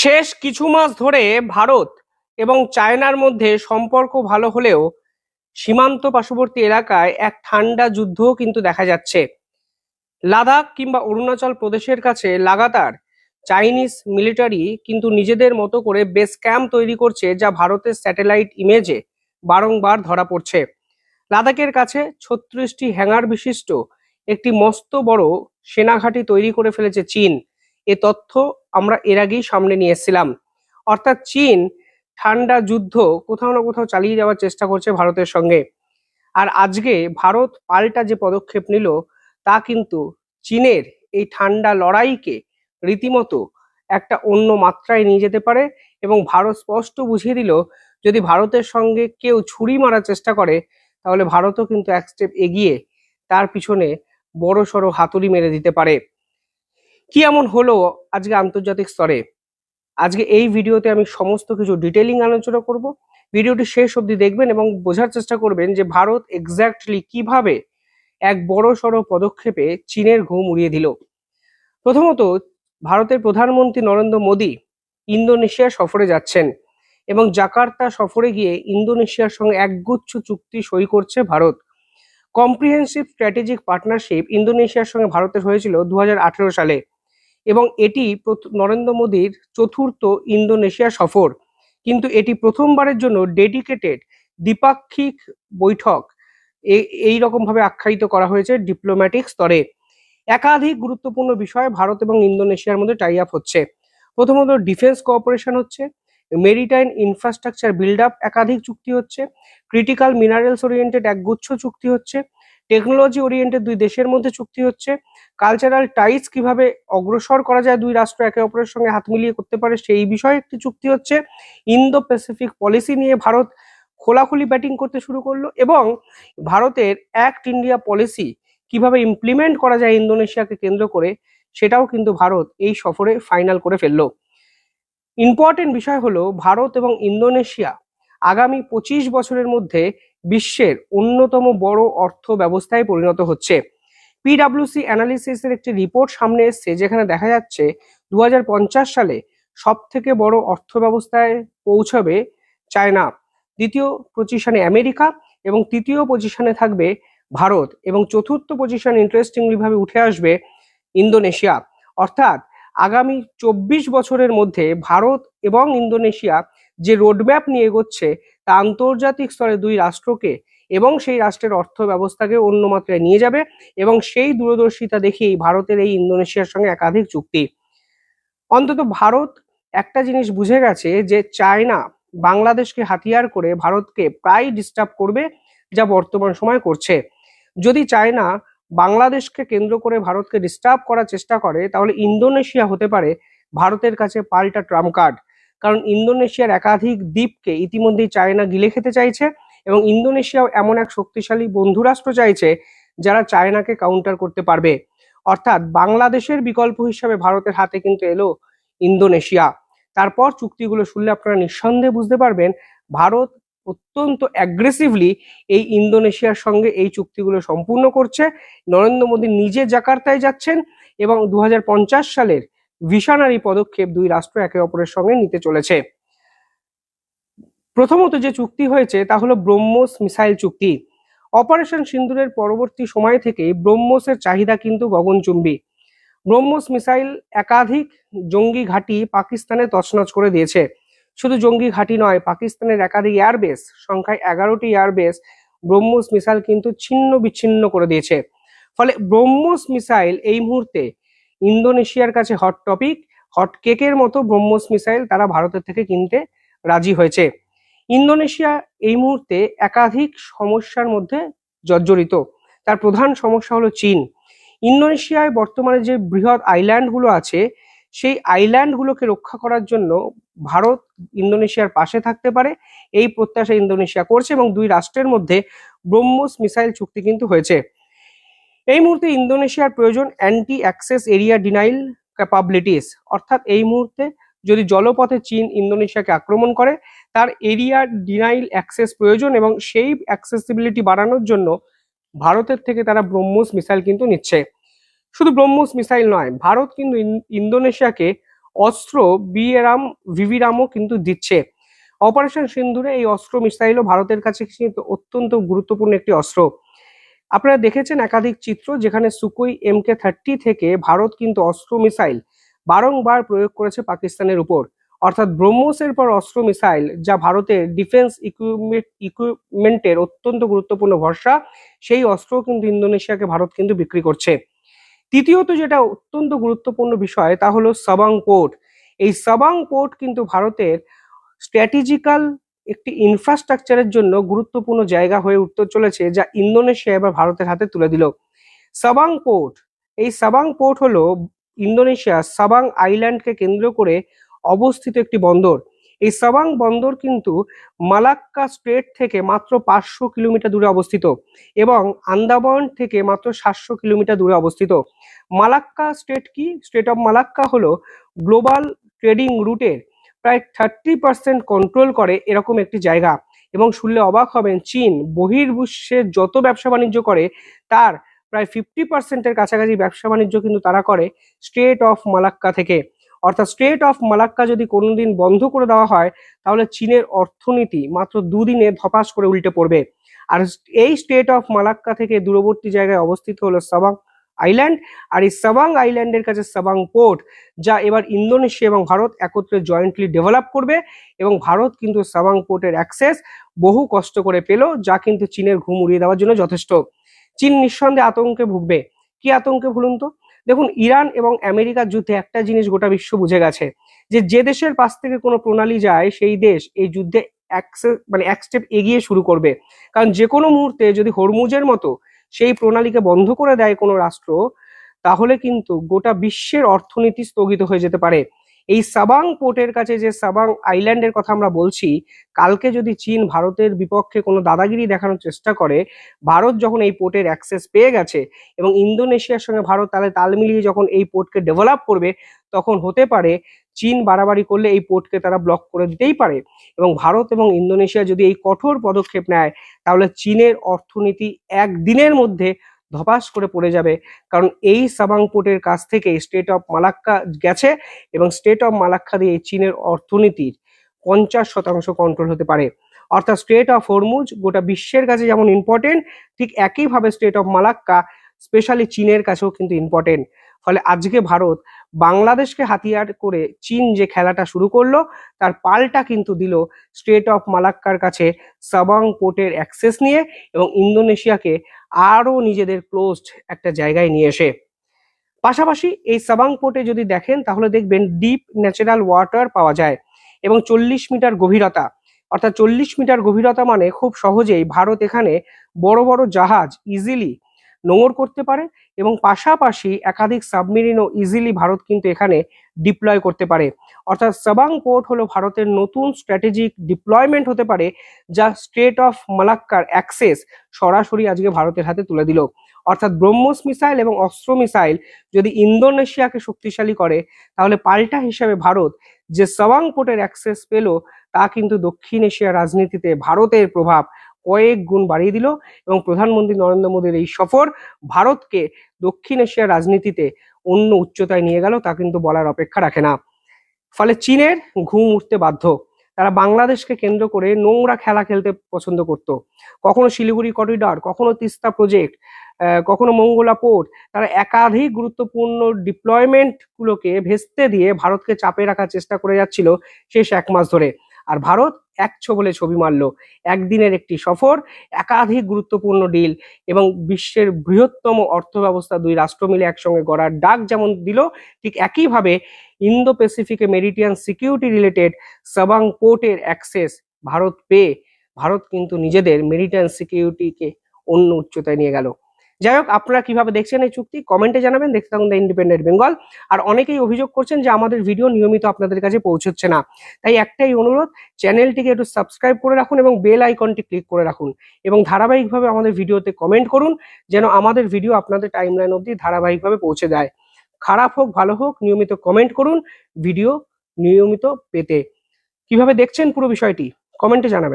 শেষ কিছু মাস ধরে ভারত এবং চায়নার মধ্যে সম্পর্ক ভালো হলেও সীমান্ত পার্শ্ববর্তী এলাকায় এক ঠান্ডা যুদ্ধও কিন্তু দেখা যাচ্ছে। লাদাখ কিংবা অরুণাচল প্রদেশের কাছে লাগাতার চাইনিজ মিলিটারি কিন্তু নিজেদের মতো করে বেস ক্যাম্প তৈরি করছে, যা ভারতের স্যাটেলাইট ইমেজে বারংবার ধরা পড়ছে। লাদাখের কাছে ৩৬টি হ্যাঙ্গার বিশিষ্ট একটি মস্ত বড় সেনাঘাঁটি তৈরি করে ফেলেছে চীন। এ তথ্য আমরা এর আগেই সামনে নিয়ে এসেছিলাম। অর্থাৎ চীন ঠান্ডা যুদ্ধ কোথাও না কোথাও চালিয়ে যাওয়ার চেষ্টা করছে ভারতের সঙ্গে। আর আজকে ভারত পাল্টা যে পদক্ষেপ নিল, তা কিন্তু চীনের এই ঠান্ডা লড়াইকে রীতিমতো একটা অন্য মাত্রায় নিয়ে যেতে পারে। এবং ভারত স্পষ্ট বুঝিয়ে দিল, যদি ভারতের সঙ্গে কেউ ছুরি মারার চেষ্টা করে, তাহলে ভারতও কিন্তু এক স্টেপ এগিয়ে তার পিছনে বড় সড়ো হাতুড়ি মেরে দিতে পারে। কি এমন হলো আজকে আন্তর্জাতিক স্তরে, আজকে এই ভিডিওতে আমি সমস্ত কিছু ডিটেইলিং আলোচনা করব। ভিডিওটি শেষ অবধি দেখবেন এবং বোঝার চেষ্টা করবেন যে ভারত এক্স্যাক্টলি কিভাবে এক বড় সড়ো পদক্ষেপে চীনের ঘুম উড়িয়ে দিল। প্রথমত, ভারতের প্রধানমন্ত্রী নরেন্দ্র মোদী ইন্দোনেশিয়া সফরে যাচ্ছেন এবং জাকার্তা সফরে গিয়ে ইন্দোনেশিয়ার সঙ্গে একগুচ্ছ চুক্তি সই করছে ভারত। কম্প্রিহেন্সিভ স্ট্র্যাটেজিক পার্টনারশিপ ইন্দোনেশিয়ার সঙ্গে ভারতের হয়েছিল 2018 সালে এবং এটি নরেন্দ্র মোদীর চতুর্থ ইন্দোনেশিয়া সফর। কিন্তু এটি প্রথমবারের জন্য ডেডিকেটেড দ্বিপাক্ষিক বৈঠক এই রকম ভাবে আখ্যায়িত করা হয়েছে ডিপ্লোম্যাটিক স্তরে। একাধিক গুরুত্বপূর্ণ বিষয় ভারত এবং ইন্দোনেশিয়ার মধ্যে টাই আপ হচ্ছে। প্রথমত ডিফেন্স কোঅপারেশন হচ্ছে, মেরিটাইম ইনফ্রাস্ট্রাকচার বিল্ড আপ একাধিক চুক্তি হচ্ছে, ক্রিটিক্যাল মিনারেলস ওরিয়েন্টেড একগুচ্ছ চুক্তি হচ্ছে, টেকনোলজি ওরিয়েন্টেড দুই দেশের মধ্যে চুক্তি হচ্ছে, কালচারাল টাইজ কিভাবে অগ্রসর করা যায় দুই রাষ্ট্র একে অপরের সঙ্গে হাত মিলিয়ে করতে পারে সেই বিষয়ে একটি চুক্তি হচ্ছে, ইন্দো প্যাসিফিক পলিসি নিয়ে ভারত খোলাখুলি ব্যাটিং করতে শুরু করলো এবং ভারতের অ্যাক্ট ইন্ডিয়া পলিসি কিভাবে ইমপ্লিমেন্ট করা যায় ইন্দোনেশিয়াকে কেন্দ্র করে, সেটাও কিন্তু ভারত এই সফরে ফাইনাল করে ফেললো। ইম্পর্টেন্ট বিষয় হলো ভারত এবং ইন্দোনেশিয়া আগামী 25 বছরের মধ্যে বিশ্বের অন্যতম বড় অর্থ ব্যবস্থায় পরিণত হচ্ছে। পিডাব্লিউসি অ্যানালিসিসের একটি রিপোর্ট সামনে এসছে, যেখানে দেখা যাচ্ছে 2050 সালে সব থেকে বড় অর্থ ব্যবস্থায় পৌঁছবে চায়না, দ্বিতীয় পজিশনে আমেরিকা এবং তৃতীয় পজিশনে থাকবে ভারত এবং চতুর্থ পজিশন ইন্টারেস্টিংলি ভাবে উঠে আসবে ইন্দোনেশিয়া। অর্থাৎ আগামী 24 বছরের মধ্যে ভারত এবং ইন্দোনেশিয়া যে রোডম্যাপ নিয়ে এগোচ্ছে, তা আন্তর্জাতিক স্তরে দুই রাষ্ট্রকে এবং সেই রাষ্ট্রের অর্থ ব্যবস্থাকে অন্য মাত্রায় নিয়ে যাবে এবং সেই দূরদর্শিতা দেখেই ভারতের এই ইন্দোনেশিয়ার সঙ্গে একাধিক চুক্তি। অন্তত ভারত একটা জিনিস বুঝে গেছে যে চায়না বাংলাদেশকে হাতিয়ার করে ভারতকে প্রায় ডিস্টার্ব করবে, যা বর্তমান সময় করছে। যদি চায়না বাংলাদেশকে কেন্দ্র করে ভারতকে ডিস্টার্ব করার চেষ্টা করে, তাহলে ইন্দোনেশিয়া হতে পারে ভারতের কাছে পাল্টা ট্রাম্প কার্ড। কারণ ইন্দোনেশিয়ার একাধিক দ্বীপকে ইতিমধ্যেই চায়না গিলে খেতে চাইছে এবং ইন্দোনেশিয়াও এমন এক শক্তিশালী বন্ধু রাষ্ট্র চাইছে যারা চায়নাকে কাউন্টার করতে পারবে। অর্থাৎ বাংলাদেশের বিকল্প হিসাবে ভারতের হাতে কিন্তু এলো ইন্দোনেশিয়া। তারপর চুক্তিগুলো শুনলে আপনারা নিঃসন্দেহে বুঝতে পারবেন ভারত অত্যন্ত অ্যাগ্রেসিভলি এই ইন্দোনেশিয়ার সঙ্গে এই চুক্তিগুলো সম্পূর্ণ করছে। নরেন্দ্র মোদী নিজে জাকার্তায় যাচ্ছেন এবং 2050 সালের ভিশনারি পদক্ষেপ দুই রাষ্ট্র একে অপরের সঙ্গে নিতে চলেছে। প্রথমত যে চুক্তি হয়েছে তা হলো ব্রহ্মোস মিসাইল চুক্তি। অপারেশন সিন্দুরের পরবর্তী সময় থেকে ব্রহ্মোসের চাহিদা কিন্তু গগনচুম্বী। ব্রহ্মোস মিসাইল একাধিক জঙ্গি ঘাঁটি পাকিস্তানে তছনছ করে দিয়েছে। শুধু জঙ্গি ঘাঁটি নয়, পাকিস্তানের একাধিক এয়ারবেস, সংখ্যায় 11টি এয়ারবেস ব্রহ্মোস মিসাইল কিন্তু ছিন্ন বিচ্ছিন্ন করে দিয়েছে। ফলে ব্রহ্মোস মিসাইল এই মুহূর্তে ইন্দোনেশিয়ার কাছে হট টপিক। হট কেকের মতো ব্রহ্মোস মিসাইল তারা ভারতের থেকে কিনতে রাজি হয়েছে। ইন্দোনেশিয়া এই মুহূর্তে একাধিক সমস্যার মধ্যে জর্জরিত। তার প্রধান সমস্যা হলো চীন। ইন্দোনেশিয়ায় বর্তমানে যে বৃহৎ আইল্যান্ডগুলো আছে, সেই আইল্যান্ডগুলোকে রক্ষা করার জন্য ভারত ইন্দোনেশিয়ার পাশে থাকতে পারে এই প্রত্যাশা ইন্দোনেশিয়া করছে এবং দুই রাষ্ট্রের মধ্যে ব্রহ্মোস মিসাইল চুক্তি কিন্তু হয়েছে। এই মুহূর্তে ইন্দোনেশিয়ার প্রয়োজন anti access area denial capabilities. অর্থাৎ এই মুহূর্তে যদি জলপথে চীন ইন্দোনেশিয়াকে আক্রমণ করে, তার এরিয়া ডিনাইল অ্যাক্সেস প্রয়োজন এবং সেই অ্যাক্সেসিবিলিটি বাড়ানোর জন্য ভারতের থেকে তারা ব্রহ্মোস মিসাইল কিন্তু নিচ্ছে। শুধু ব্রহ্মোস মিসাইল নয়, ভারত কিন্তু ইন্দোনেশিয়াকে অস্ত্র ভিভিরামও কিন্তু দিচ্ছে। অপারেশন সিন্দুরে এই অস্ত্র মিসাইলও ভারতের কাছে কিন্তু অত্যন্ত গুরুত্বপূর্ণ একটি অস্ত্র। আপনারা দেখেছেন একাধিক চিত্র যেখানে সুকোই MK-30 থেকে ভারত কিন্তু অস্ত্র মিসাইল বারংবার প্রয়োগ করেছে পাকিস্তানের উপর। অর্থাৎ ব্রহ্মসের পর অস্ত্র মিসাইল যা ভারতের ডিফেন্স ইকুইপমেন্টের অত্যন্ত গুরুত্বপূর্ণ ভরসা, সেই অস্ত্র কিন্তু ইন্দোনেশিয়াকে ভারত কিন্তু বিক্রি করছে। তৃতীয়ত যেটা অত্যন্ত গুরুত্বপূর্ণ বিষয় তা হলো সাবাং পোর্ট। এই সাবাং পোর্ট কিন্তু ভারতের স্ট্র্যাটেজিক্যাল একটি ইনফ্রাস্ট্রাকচারের জন্য গুরুত্বপূর্ণ জায়গা হয়ে উঠতে চলেছে, যা ইন্দোনেশিয়া এবার ভারতের হাতে তুলে দিল। সাবাং পোর্ট, এই সাবাং পোর্ট হলো ইন্দোনেশিয়া সাবাং আইল্যান্ডকে কেন্দ্র করে অবস্থিত একটি বন্দর। এই সাবাং বন্দর কিন্তু মালাক্কা স্ট্রেট থেকে মাত্র 500 কিলোমিটার দূরে অবস্থিত এবং আন্দামান থেকে মাত্র 700 কিলোমিটার দূরে অবস্থিত। মালাক্কা স্টেট কি? স্টেট অফ মালাক্কা হলো গ্লোবাল ট্রেডিং রুটের প্রায় 30% কন্ট্রোল করে এরকম একটি জায়গা। এবং শুনলে অবাক হবেন, চীন বহির্বিশ্বে যত ব্যবসা বাণিজ্য করে তার প্রায় 50%-এর কাছাকাছি ব্যবসা বাণিজ্য কিন্তু তারা করে স্ট্রেট অফ মালাক্কা থেকে। অর্থাৎ স্ট্রেট অফ মালাক্কা যদি কোনোদিন বন্ধ করে দেওয়া হয় তাহলে চীনের অর্থনীতি মাত্র দুদিনে ধপাস করে উল্টে পড়বে। আর এই স্ট্রেট অফ মালাক্কা থেকে দূরবর্তী জায়গায় অবস্থিত হলো সাবাং আইল্যান্ড। আর এই সাবাং আইল্যান্ডের কাছে সাবাং পোর্ট, যা এবার ইন্দোনেশিয়া এবং ভারত একত্রে জয়েন্টলি ডেভেলপ করবে। এবং ভারত কিন্তু সাবাং পোর্টের অ্যাক্সেস বহু কষ্ট করে পেল, যা কিন্তু চীনের ঘুম উড়িয়ে দেওয়ার জন্য যথেষ্ট। চীন নিঃসন্দেহে আতঙ্কে ভুগবে। কি আতঙ্কে ভুলুন তো? দেখুন, ইরান এবং আমেরিকার যুদ্ধে একটা জিনিস গোটা বিশ্ব বুঝে গেছে, যে দেশের পাশ থেকে কোনো প্রণালী যায় সেই দেশ এই যুদ্ধে এক স্টেপ এগিয়ে শুরু করবে। কারণ যে কোনো মুহূর্তে যদি হরমুজের মতো সেই প্রণালীকে বন্ধ করে দেয় কোনো রাষ্ট্র, তাহলে কিন্তু গোটা বিশ্বের অর্থনীতি স্থগিত হয়ে যেতে পারে। এই সাবাং পোর্টের কাছে যে সাবাং আইল্যান্ডের কথা আমরা বলছি, কালকে যদি চীন ভারতের বিপক্ষে কোনো দাদাগিরি দেখানোর চেষ্টা করে, ভারত যখন এই পোর্টের অ্যাক্সেস পেয়ে গেছে এবং ইন্দোনেশিয়ার সঙ্গে ভারত তাল মিলিয়ে যখন এই পোর্টকে ডেভেলপ করবে, তখন হতে পারে চীন বাড়াবাড়ি করলে এই পোর্টকে তারা ব্লক করে দিতেই পারে। এবং ভারত এবং ইন্দোনেশিয়া যদি এই কঠোর পদক্ষেপ নেয় তাহলে চীনের অর্থনীতি একদিনের মধ্যে ধপাস করে পড়ে যাবে। কারণ এই সাবাং পোর্টের কাছ থেকে স্টেট অফ মালাক্কা গেছে এবং স্টেট অফ মালাক্কা দিয়ে চীনের অর্থনীতির 50% কন্ট্রোল হতে পারে। অর্থাৎ স্টেট অফ হরমুজ গোটা বিশ্বের কাছে যেমন ইম্পর্টেন্ট, ঠিক একইভাবে স্টেট অফ মালাক্কা স্পেশালি চীনের কাছেও কিন্তু ইম্পর্টেন্ট। ফলে আজকে ভারত বাংলাদেশকে হাতিয়ার করে চীন যে খেলাটা শুরু করলো, তার পাল্টা কিন্তু দিল স্ট্রেট অফ মালাক্কার কাছে সাবাং পোর্টের অ্যাক্সেস নিয়ে এবং ইন্দোনেশিয়াকে আরও নিজেদের ক্লোজড একটা জায়গায় নিয়ে এসে। পাশাপাশি এই সাবাং পোর্টে যদি দেখেন তাহলে দেখবেন ডিপ ন্যাচারাল ওয়াটার পাওয়া যায় এবং 40 মিটার গভীরতা। অর্থাৎ 40 মিটার গভীরতা মানে খুব সহজেই ভারত এখানে বড় বড় জাহাজ ইজিলি নোঙর করতে পারে এবং পাশাপাশি একাধিক সাবমেরিনও ইজিলি ভারত কিন্তু এখানে ডিপ্লয় করতে পারে। অর্থাৎ সাবাং পোর্ট হলো ভারতের নতুন স্ট্র্যাটেজিক ডিপ্লয়মেন্ট হতে পারে, যা স্ট্রেট অফ মালাক্কার অ্যাক্সেস সরাসরি আজকে ভারতের হাতে তুলে দিল। অর্থাৎ ব্রহ্মস মিসাইল এবং অস্ত্র মিসাইল যদি ইন্দোনেশিয়াকে শক্তিশালী করে, তাহলে পাল্টা হিসাবে ভারত যে সাবাং পোর্টের অ্যাক্সেস পেল, তা কিন্তু দক্ষিণ এশিয়ার রাজনীতিতে ভারতের প্রভাব কয়েক গুণ বাড়িয়ে দিল। এবং প্রধানমন্ত্রী নরেন্দ্র মোদীর এই সফর ভারতকে দক্ষিণ এশিয়ার রাজনীতিতে অন্য উচ্চতায় নিয়ে গেল, তা কিন্তু বলার অপেক্ষা রাখে না। ফলে চীনের ঘুম উঠতে বাধ্য। তারা বাংলাদেশকে কেন্দ্র করে নোংরা খেলা খেলতে পছন্দ করত। কখনো শিলিগুড়ি করিডর, কখনো তিস্তা প্রজেক্ট, কখনো মঙ্গলা পোর্ট। তারা একাধিক গুরুত্বপূর্ণ ডিপ্লয়মেন্ট গুলোকে ভেস্তে দিয়ে ভারতকে চাপে রাখার চেষ্টা করে যাচ্ছিল শেষ 1 মাস ধরে। আর ভারত এক ছোবলে ছবি মারলো। একদিনের একটি সফর, একাধিক গুরুত্বপূর্ণ ডিল এবং বিশ্বের বৃহত্তম অর্থ ব্যবস্থা দুই রাষ্ট্র মিলে একসঙ্গে গড়ার ডাক যেমন দিল, ঠিক একইভাবে ইন্দো প্যাসিফিকে মেরিডিয়ান সিকিউরিটি রিলেটেড সাবাং পোর্টের অ্যাক্সেস ভারত পেয়ে ভারত কিন্তু নিজেদের মেরিটাইম সিকিউরিটিকে অন্য উচ্চতায় নিয়ে গেল। যাই হোক, আপনারা কিভাবে দেখছেন এই চুক্তি কমেন্টে জানাবেন। দেখতে থাকুন দ্য ইন্ডিপেন্ডেন্ট বেঙ্গল। আর অনেকেই অভিযোগ করছেন যে আমাদের ভিডিও নিয়মিত আপনাদের কাছে পৌঁছচ্ছে না, তাই একটাই অনুরোধ, চ্যানেলটিকে একটু সাবস্ক্রাইব করে রাখুন এবং বেল আইকনটি ক্লিক করে রাখুন এবং ধারাবাহিকভাবে আমাদের ভিডিওতে কমেন্ট করুন, যেন আমাদের ভিডিও আপনাদের টাইমলাইন অবধি ধারাবাহিকভাবে পৌঁছে যায়। খারাপ হোক ভালো হোক, নিয়মিত কমেন্ট করুন ভিডিও নিয়মিত পেতে। কিভাবে দেখছেন পুরো বিষয়টি কমেন্টে জানাবেন।